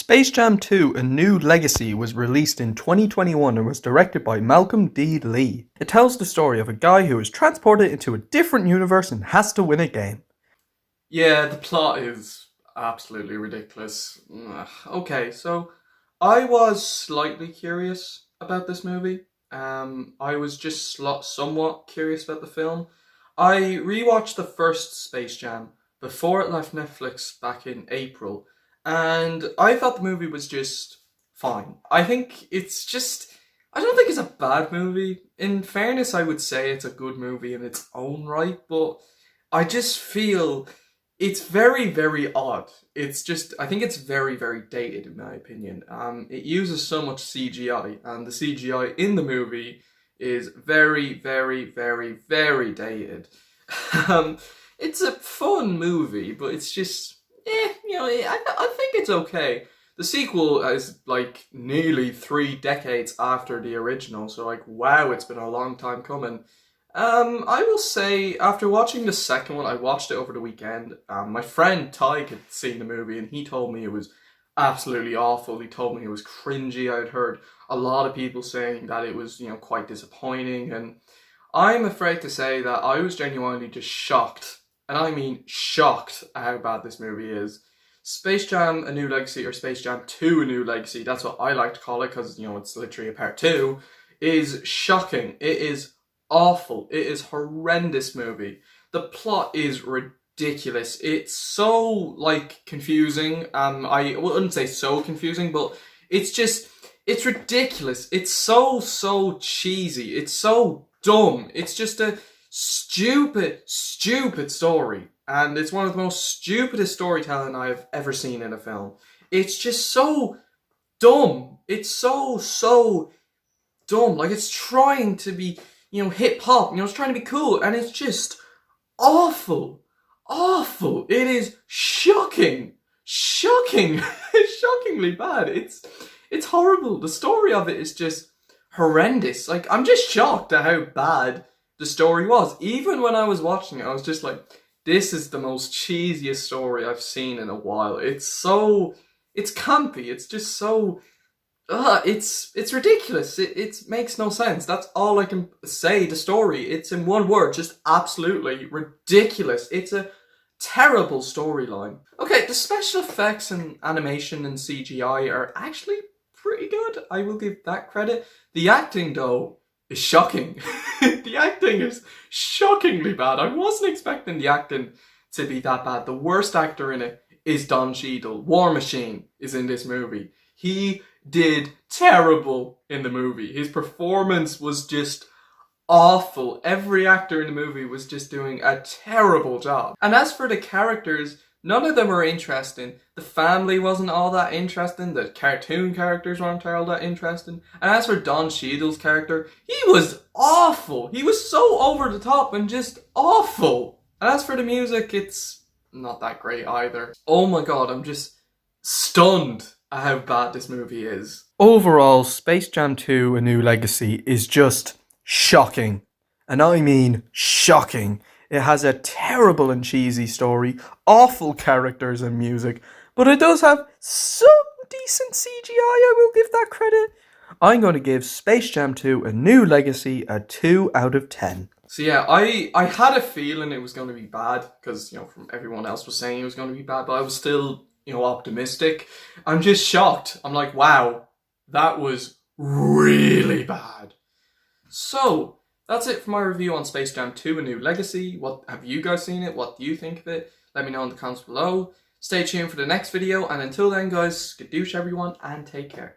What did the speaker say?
Space Jam 2: A New Legacy was released in 2021 and was directed by Malcolm D. Lee. It tells the story of a guy who is transported into a different universe and has to win a game. Yeah, the plot is absolutely ridiculous. Okay, so I was slightly curious about this movie. I was just somewhat curious about the film. I rewatched the first Space Jam before it left Netflix back in April, and I thought the movie was just fine. I don't think it's a bad movie. In fairness, I would say it's a good movie in its own right, but I just feel it's very, very odd. I think it's very, very dated in my opinion. It uses so much CGI, and the CGI in the movie is very, very, very, very dated. um, it's a fun movie, but it's just, I think it's okay. The sequel is like nearly 3 decades after the original, so like, wow, it's been a long time coming. I will say, after watching the second one, I watched it over the weekend. My friend Tyke had seen the movie and he told me it was absolutely awful. He told me it was cringy. I'd heard a lot of people saying that it was, quite disappointing. And I'm afraid to say that I was genuinely just shocked. And I mean shocked at how bad this movie is. Space Jam: A New Legacy, or Space Jam 2: A New Legacy, that's what I like to call it because, it's literally a part 2, is shocking. It is awful. It is horrendous movie. The plot is ridiculous. It's so confusing. I wouldn't say so confusing, but it's ridiculous. It's so cheesy. It's so dumb. It's just a stupid story, and it's one of the most stupidest storytelling I've ever seen in a film. It's just so dumb. It's so dumb. Like, it's trying to be hip hop, it's trying to be cool, and it's just awful. It is shocking, shockingly bad. It's horrible. The story of it is just horrendous. Like, I'm just shocked at how bad the story was. Even when I was watching it, I was just like, this is the most cheesiest story I've seen in a while. It's campy. It's just so it's ridiculous. It makes no sense. That's all I can say. The story, it's in one word, just absolutely ridiculous. It's a terrible storyline. Okay, the special effects and animation and CGI are actually pretty good. I will give that credit. The acting, though, is shocking. The acting is shockingly bad. I wasn't expecting the acting to be that bad. The worst actor in it is Don Cheadle. War Machine is in this movie. He did terrible in the movie. His performance was just awful. Every actor in the movie was just doing a terrible job. And as for the characters, none of them were interesting. The family wasn't all that interesting. The cartoon characters weren't all that interesting. And as for Don Cheadle's character, he was awful. He was so over the top and just awful. And as for the music, it's not that great either. Oh my god, I'm just stunned at how bad this movie is. Overall, Space Jam 2: A New Legacy is just shocking. And I mean shocking. It has a terrible and cheesy story, awful characters and music, but it does have some decent CGI, I will give that credit. I'm going to give Space Jam 2: A New Legacy a 2 out of 10. So yeah, I had a feeling it was going to be bad, because, from everyone else was saying it was going to be bad, but I was still, optimistic. I'm just shocked. I'm like, wow, that was really bad. So, that's it for my review on Space Jam 2: A New Legacy. What have you guys seen it? What do you think of it? Let me know in the comments below. Stay tuned for the next video, and until then guys, skadoosh everyone, and take care.